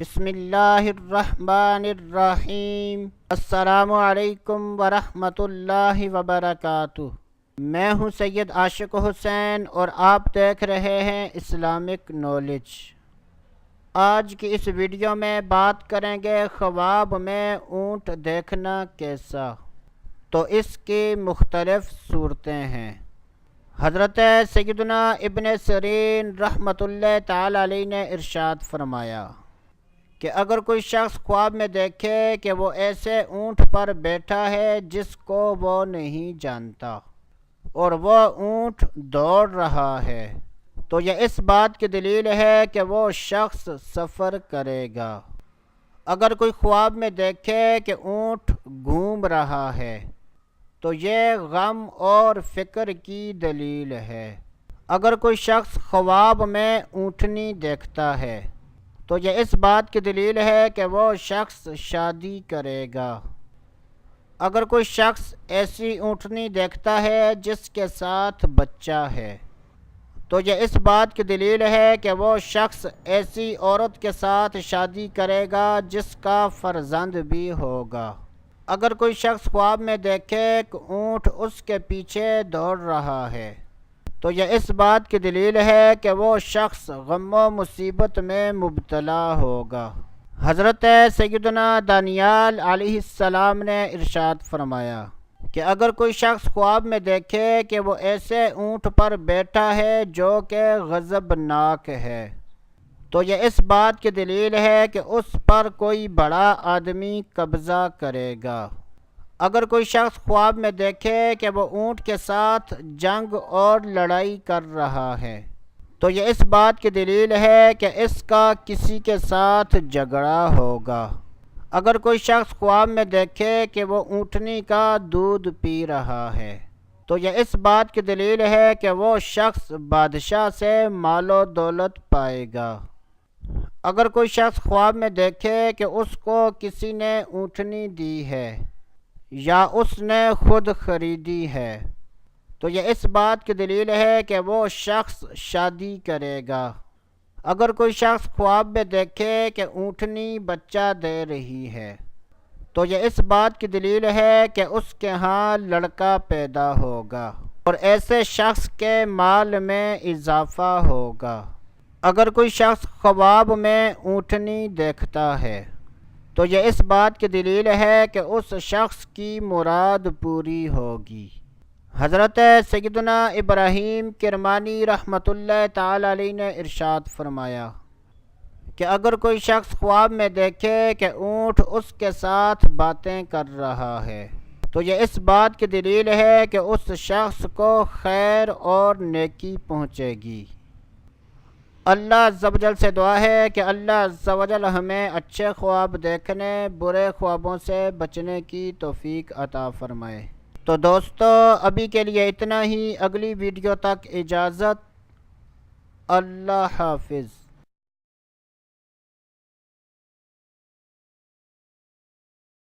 بسم اللہ الرحمن الرحیم۔ السلام علیکم ورحمۃ اللہ وبرکاتہ۔ میں ہوں سید عاشق حسین اور آپ دیکھ رہے ہیں اسلامک نالج۔ آج کی اس ویڈیو میں بات کریں گے خواب میں اونٹ دیکھنا کیسا۔ تو اس کی مختلف صورتیں ہیں۔ حضرت سیدنا ابن سیرین رحمۃ اللہ تعالی علیہ نے ارشاد فرمایا کہ اگر کوئی شخص خواب میں دیکھے کہ وہ ایسے اونٹ پر بیٹھا ہے جس کو وہ نہیں جانتا اور وہ اونٹ دوڑ رہا ہے تو یہ اس بات کی دلیل ہے کہ وہ شخص سفر کرے گا۔ اگر کوئی خواب میں دیکھے کہ اونٹ گھوم رہا ہے تو یہ غم اور فکر کی دلیل ہے۔ اگر کوئی شخص خواب میں اونٹنی دیکھتا ہے تو یہ اس بات کی دلیل ہے کہ وہ شخص شادی کرے گا۔ اگر کوئی شخص ایسی اونٹنی دیکھتا ہے جس کے ساتھ بچہ ہے تو یہ اس بات کی دلیل ہے کہ وہ شخص ایسی عورت کے ساتھ شادی کرے گا جس کا فرزند بھی ہوگا۔ اگر کوئی شخص خواب میں دیکھے کہ اونٹ اس کے پیچھے دوڑ رہا ہے تو یہ اس بات کی دلیل ہے کہ وہ شخص غم و مصیبت میں مبتلا ہوگا۔ حضرت سیدنا دانیال علیہ السلام نے ارشاد فرمایا کہ اگر کوئی شخص خواب میں دیکھے کہ وہ ایسے اونٹ پر بیٹھا ہے جو کہ غضبناک ہے تو یہ اس بات کی دلیل ہے کہ اس پر کوئی بڑا آدمی قبضہ کرے گا۔ اگر کوئی شخص خواب میں دیکھے کہ وہ اونٹ کے ساتھ جنگ اور لڑائی کر رہا ہے تو یہ اس بات کی دلیل ہے کہ اس کا کسی کے ساتھ جھگڑا ہوگا۔ اگر کوئی شخص خواب میں دیکھے کہ وہ اونٹنی کا دودھ پی رہا ہے تو یہ اس بات کی دلیل ہے کہ وہ شخص بادشاہ سے مال و دولت پائے گا۔ اگر کوئی شخص خواب میں دیکھے کہ اس کو کسی نے اونٹنی دی ہے یا اس نے خود خریدی ہے تو یہ اس بات کی دلیل ہے کہ وہ شخص شادی کرے گا۔ اگر کوئی شخص خواب میں دیکھے کہ اونٹنی بچہ دے رہی ہے تو یہ اس بات کی دلیل ہے کہ اس کے ہاں لڑکا پیدا ہوگا اور ایسے شخص کے مال میں اضافہ ہوگا۔ اگر کوئی شخص خواب میں اونٹنی دیکھتا ہے تو یہ اس بات کی دلیل ہے کہ اس شخص کی مراد پوری ہوگی۔ حضرت سیدنا ابراہیم کرمانی رحمۃ اللہ تعالی علیہ نے ارشاد فرمایا کہ اگر کوئی شخص خواب میں دیکھے کہ اونٹ اس کے ساتھ باتیں کر رہا ہے تو یہ اس بات کی دلیل ہے کہ اس شخص کو خیر اور نیکی پہنچے گی۔ اللہ عز و جل سے دعا ہے کہ اللہ عز و جل ہمیں اچھے خواب دیکھنے، برے خوابوں سے بچنے کی توفیق عطا فرمائے۔ تو دوستو ابھی کے لیے اتنا ہی، اگلی ویڈیو تک اجازت، اللہ حافظ۔